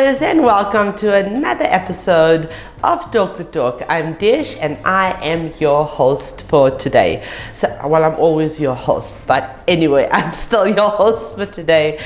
viewers, and welcome to another episode of Talk the Torque. I'm Desh and I am your host for today. Well, I'm always your host, but anyway, I'm still your host for today.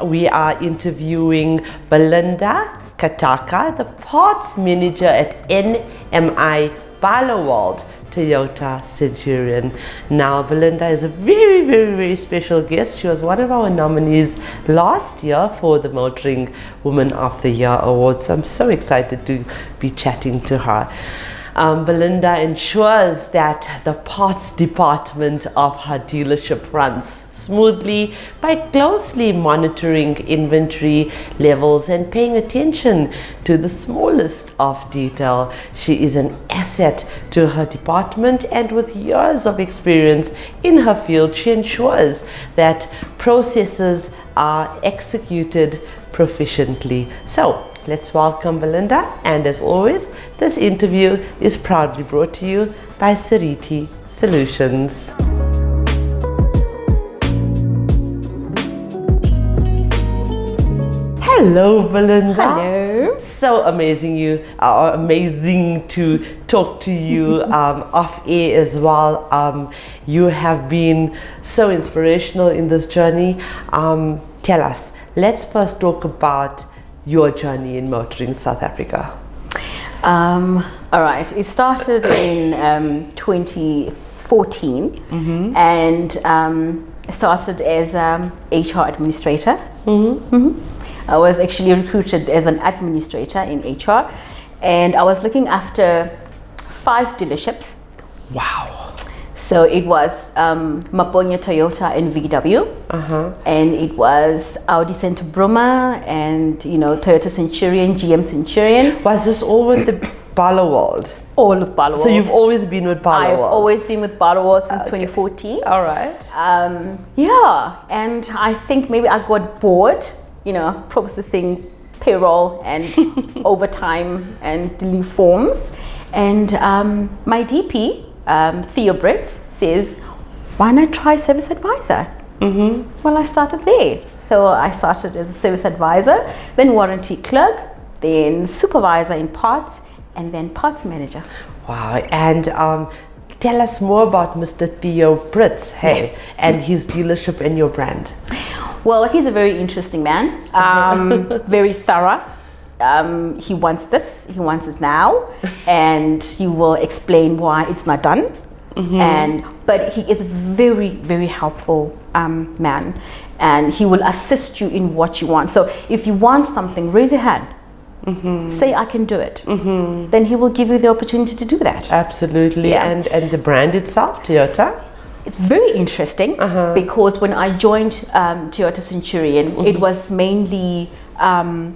We are interviewing Belinda Kataka, the parts manager at NMI Toyota Centurion. Now, Belinda is a very, very, very special guest. She was one of our nominees last year for the Motoring Woman of the Year Award. So I'm so excited to be chatting to her. Belinda ensures that the parts department of her dealership runs smoothly by closely monitoring inventory levels and paying attention to the smallest of detail. She is an asset to her department, and with years of experience in her field, she ensures that processes are executed proficiently. So let's welcome Belinda, and as always, this interview is proudly brought to you by Sariti Solutions. Hello, Belinda. Hello. So amazing to talk to you off air as well. You have been so inspirational in this journey. Tell us, let's first talk about your journey in motoring South Africa. All right, it started in 2014 and I started as HR administrator. I was actually recruited as an administrator in HR, and I was looking after 5 dealerships. Wow. So it was Maponya Toyota and VW, and it was Audi Center Bruma, and Toyota Centurion, GM Centurion. Was this all with the Barloworld? All with Barloworld. So you've always been with Barloworld? I've always been with Barloworld since 2014. All right. Yeah, and I think maybe I got bored, processing payroll and overtime and leave forms. And my DP, Theo Brits, says, why not try service advisor? Well, I started there. So I started as a service advisor, then warranty clerk, then supervisor in parts, and then parts manager. Wow. And tell us more about Mr. Theo Brits, Yes. and his dealership and your brand. Well, he's a very interesting man, very thorough. He wants this now, and he will explain why it's not done. But he is a very, very helpful man, and he will assist you in what you want. So if you want something, raise your hand. Say I can do it. Then he will give you the opportunity to do that. Absolutely. Yeah. And the brand itself, Toyota? It's very interesting because when I joined Toyota Centurion, it was mainly, how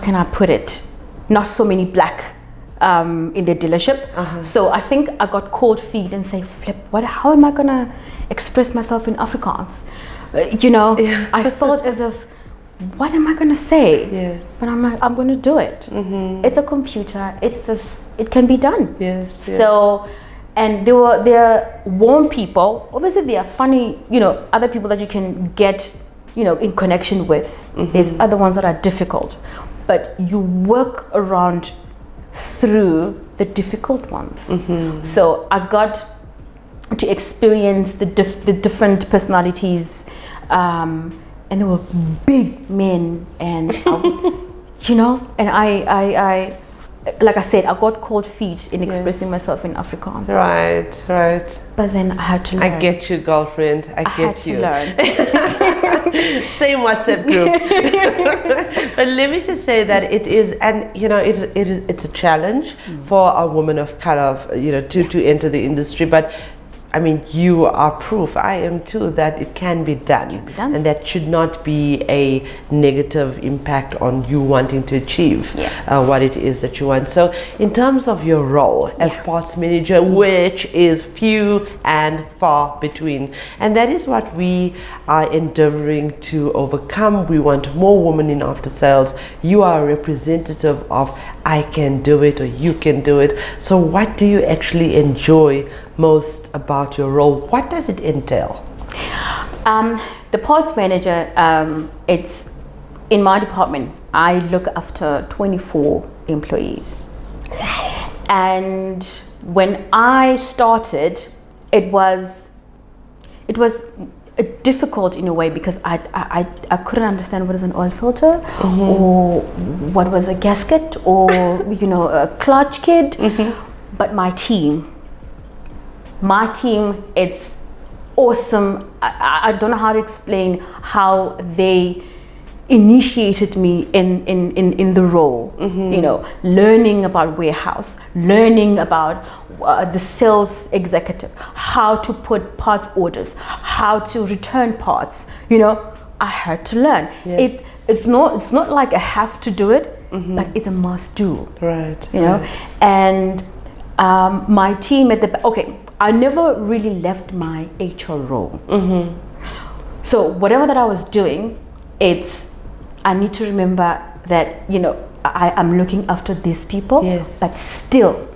can I put it, not so many black in the dealership. So I think I got cold feet and say, flip, how am I gonna express myself in Afrikaans? I thought as if, what am I gonna say? Yes. But I'm like, I'm gonna do it. It's a computer, it can be done. Yes. So, and they're warm people. Obviously, they are funny, other people that you can get, in connection with. There's other ones that are difficult, but you work around through the difficult ones. So I got to experience the different personalities, and they were big men, and and I like I said, I got cold feet in expressing myself in Afrikaans. Right. But then I had to learn. I get you, girlfriend. I get you. had to learn. Same WhatsApp group. But let me just say that it is, and it's a challenge for a woman of color, to enter the industry. But I mean, you are proof, I am too, that it can be done. And that should not be a negative impact on you wanting to achieve what it is that you want. So in terms of your role as parts manager, which is few and far between, and that is what we are endeavoring to overcome. We want more women in after sales. You are a representative of I can do it, or you can do it. So what do you actually enjoy most about your role? What does it entail? The parts manager, it's in my department. I look after 24 employees. And when I started, it was difficult in a way because I couldn't understand what is an oil filter, or what was a gasket, or a clutch kit. But my team, it's awesome. I don't know how to explain how they initiated me in the role. Learning about warehouse, learning about the sales executive, how to put parts orders, how to return parts. I had to learn. Yes. It's not like I have to do it, but it's a must do. Right. And my team I never really left my HR role. So whatever that I was doing, I need to remember that I'm looking after these people. Yes. But still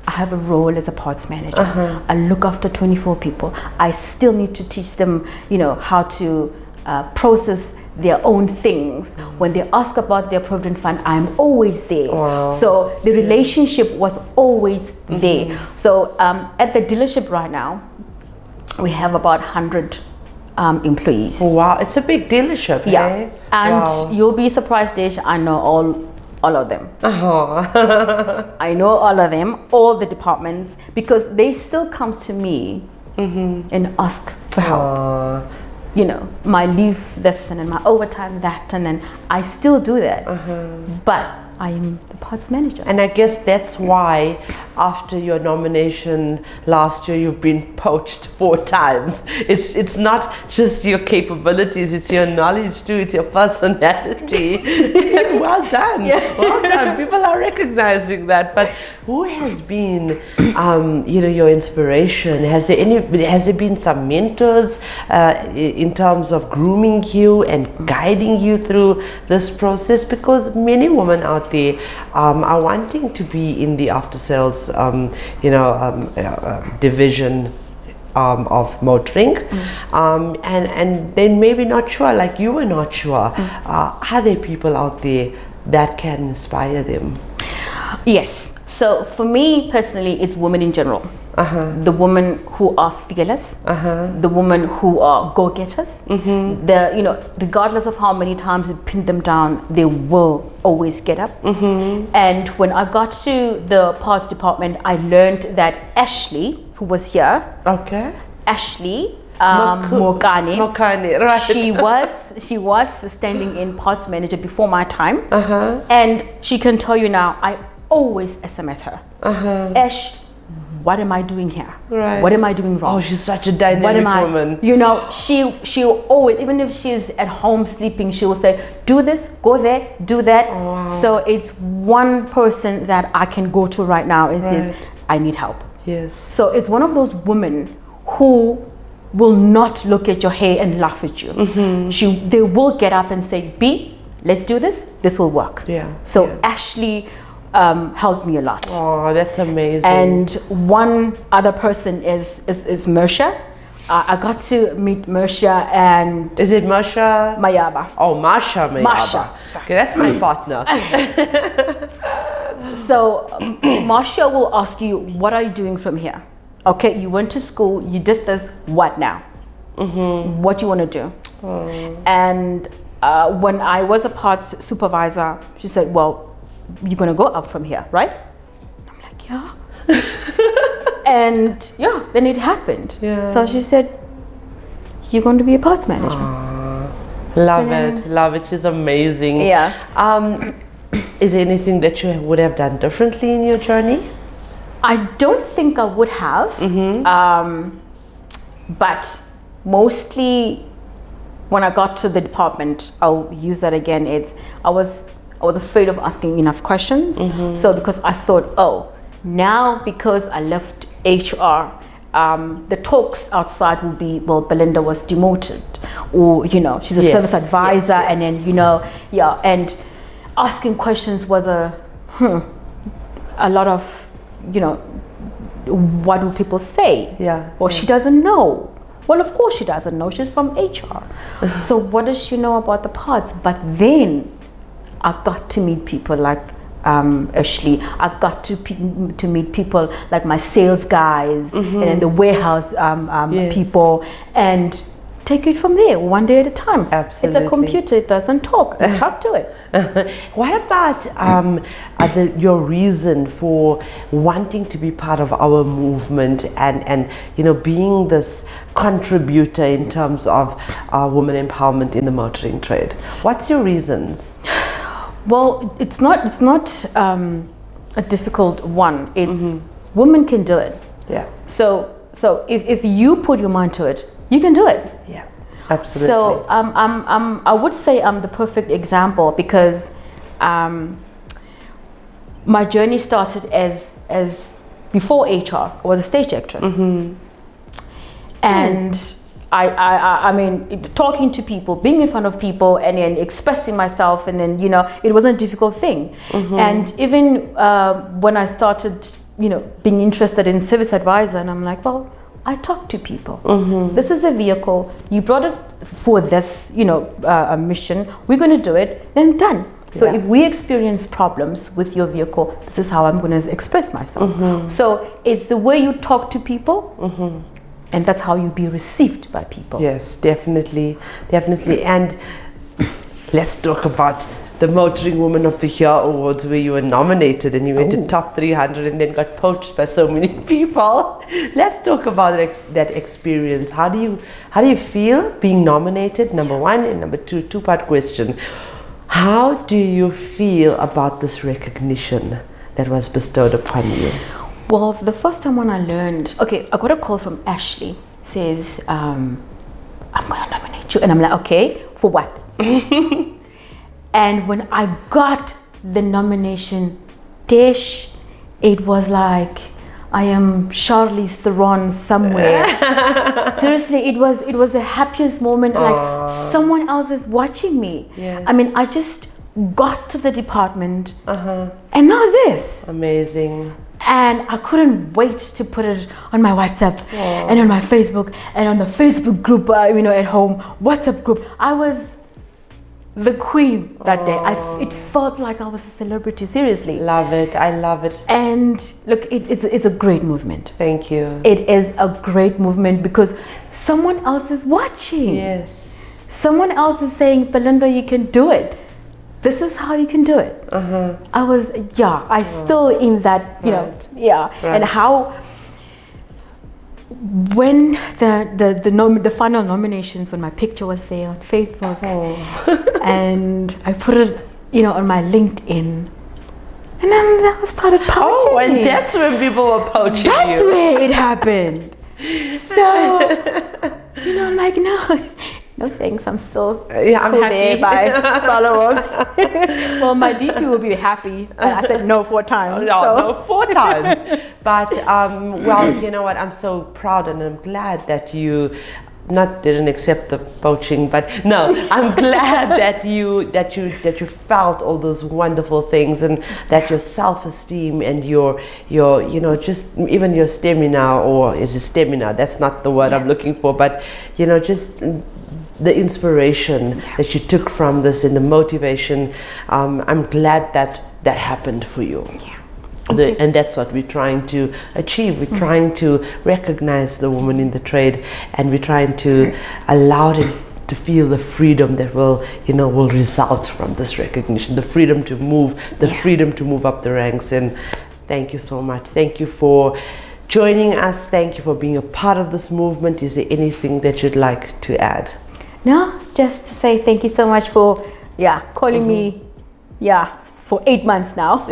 I have a role as a parts manager. I look after 24 people. I still need to teach them how to process their own things. When they ask about their provident fund, I'm always there. Wow. So the relationship was always there. So at the dealership right now, we have about 100 employees. Wow, it's a big dealership. Yeah. Hey? And wow. You'll be surprised, Desh, I know all of them. I know all of them, all the departments, because they still come to me and ask for help. My leave this, and then my overtime that, and then I still do that. But I am the parts manager. And I guess that's why after your nomination last year, you've been poached 4 times. It's not just your capabilities, it's your knowledge too, it's your personality. Well done. Yeah. Well done. People are recognizing that. But who has been your inspiration? Has there been some mentors in terms of grooming you and guiding you through this process? Because many women out there are wanting to be in the after sales division of motoring, and they maybe not sure, like you were not sure. Are there people out there that can inspire them? Yes. So for me personally, it's women in general. The women who are fearless, the women who are go-getters. Regardless of how many times you pin them down, they will always get up. And when I got to the parts department, I learned that Ashley, who was here, Ashley Mokane, right? she was standing in parts manager before my time, and she can tell you now, I always SMS her, Ash, what am I doing here? Right. What am I doing wrong? Oh, she's such a dynamic woman. She'll always, even if she's at home sleeping, she will say, do this, go there, do that. Oh, wow. So it's one person that I can go to right now and says, I need help. Yes. So it's one of those women who will not look at your hair and laugh at you. They will get up and say, B, let's do this. This will work. Yeah. So Ashley helped me a lot. Oh, that's amazing. And one other person is Mersha. I got to meet Mersha and... Is it Marsha? Mayaba. Oh, Marsha Mayaba. Marsha. Okay, that's my partner. So Marsha will ask you, what are you doing from here? Okay, you went to school, you did this, what now? What do you want to do? And when I was a parts supervisor, she said, well, you're going to go up from here, right? I'm like, yeah. And yeah, then it happened. Yeah. So she said, you're going to be a parts manager. Love it. She's amazing. Yeah. Is there anything that you would have done differently in your journey? I don't think I would have. But mostly when I got to the department, I'll use that again, I was afraid of asking enough questions. So because I thought, now because I left HR, the talks outside will be, well, Belinda was demoted, or she's a service advisor, and then and asking questions was a lot of what do people say? Or she doesn't know. Well, of course she doesn't know. She's from HR. So what does she know about the parts? But then I got to meet people like Ashley. I got to meet people like my sales guys and then the warehouse people, and take it from there, one day at a time. Absolutely. It's a computer, it doesn't talk. You talk to it. What about your reason for wanting to be part of our movement and being this contributor in terms of women empowerment in the motoring trade? What's your reasons? Well, it's not a difficult one. It's women can do it. Yeah. So if you put your mind to it, you can do it. Yeah, absolutely. So I would say I'm the perfect example, because my journey started as before HR. I was a stage actress, and I mean, talking to people, being in front of people, and then expressing myself, and then it wasn't a difficult thing. And even when I started, being interested in service advisor, and I'm like, well, I talk to people. This is a vehicle. You brought it for this, a mission. We're going to do it. Then done. So if we experience problems with your vehicle, this is how I'm going to express myself. So it's the way you talk to people, and that's how you be received by people. Yes, definitely. And let's talk about the Motoring Woman of the Year Awards, where you were nominated and you went to top 300 and then got poached by so many people. Let's talk about that experience. How do you feel being nominated, number one, and number two, two-part question. How do you feel about this recognition that was bestowed upon you? Well, the first time when I learned, I got a call from Ashley, says, I'm going to nominate you. And I'm like, okay, for what? And when I got the nomination, Desh, it was like I am Charlize Theron somewhere. Seriously, it was the happiest moment. Like someone else is watching me. Yes. I mean, I just got to the department, and now this. Amazing. And I couldn't wait to put it on my WhatsApp and on my Facebook and on the Facebook group, at home, WhatsApp group. I was the queen that day. It felt like I was a celebrity, seriously. Love it. I love it. And look, it's a great movement. Thank you. It is a great movement because someone else is watching. Yes. Someone else is saying, Belinda, you can do it. This is how you can do it. I was, still in that, Right. And how, when the final nominations, when my picture was there on Facebook, and I put it, on my LinkedIn, and then I started poaching. Oh, and that's when people were poaching you. That's where it happened. So, I'm like, no thanks, I'm still I'm happy. there by followers. Well, my DP will be happy. And I said no 4 times. No, 4 times. But, well, you know what, I'm so proud and I'm glad that you didn't accept the poaching, but no, I'm glad that you felt all those wonderful things, and that your self-esteem and your just even your stamina, or is it stamina? That's not the word I'm looking for, but just the inspiration that you took from this and the motivation. I'm glad that happened for you. Yeah. And that's what we're trying to achieve. We're trying to recognize the woman in the trade, and we're trying to allow them to feel the freedom that will result from this recognition, the freedom to move, the freedom to move up the ranks. And thank you so much. Thank you for joining us. Thank you for being a part of this movement. Is there anything that you'd like to add? No, just to say thank you so much for calling me for 8 months now.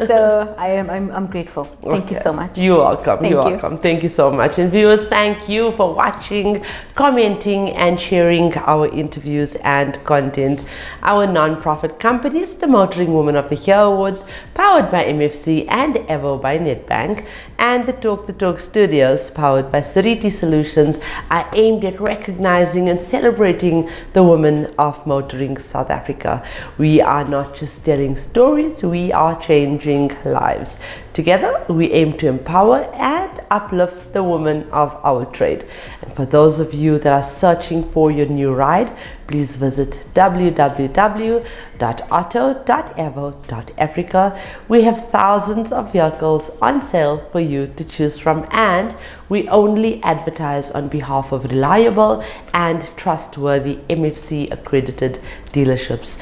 So I'm grateful. Thank you so much. You're welcome. You're welcome. Thank you so much. And viewers, thank you for watching, commenting, and sharing our interviews and content. Our non-profit company is the Motoring Woman of the Year Awards, powered by MFC and Evo by Nedbank, and the Talk the Torque Studios, powered by Sariti Solutions, are aimed at recognizing and celebrating the women of motoring South Africa. We are not just telling stories, we are changing lives. Together, we aim to empower and uplift the women of our trade. And for those of you that are searching for your new ride, please visit www.auto.evo.africa. We have thousands of vehicles on sale for you to choose from, and we only advertise on behalf of reliable and trustworthy MFC accredited dealerships.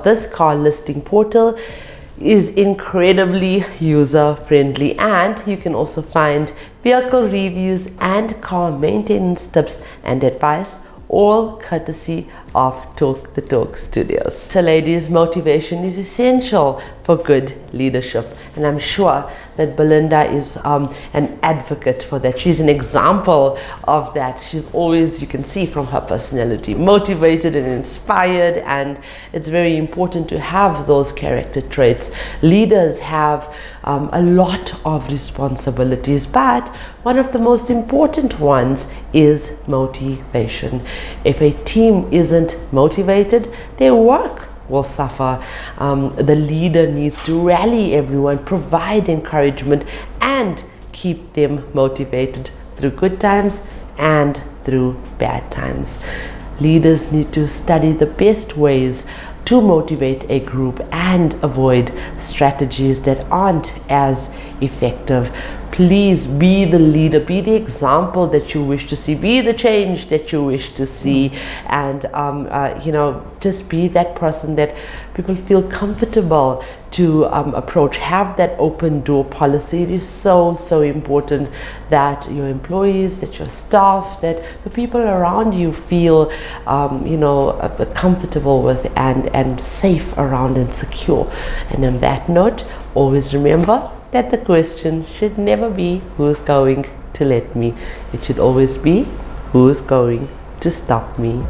This car listing portal is incredibly user friendly, and you can also find vehicle reviews and car maintenance tips and advice, all courtesy of Talk the Torque Studios. So ladies, motivation is essential for good leadership, and I'm sure that Belinda is an advocate for that. She's an example of that. She's always, you can see from her personality, motivated and inspired, and it's very important to have those character traits. Leaders have a lot of responsibilities, but one of the most important ones is motivation. If a team isn't motivated, their work will suffer. The leader needs to rally everyone, provide encouragement, and keep them motivated through good times and through bad times. Leaders need to study the best ways to motivate a group and avoid strategies that aren't as effective. Please be the leader, be the example that you wish to see, be the change that you wish to see, and just be that person that people feel comfortable to approach. Have that open door policy. It is so important that your employees, that your staff, that the people around you feel comfortable with and safe around and secure. And on that note, always remember that the question should never be who's going to let me. It should always be who's going to stop me.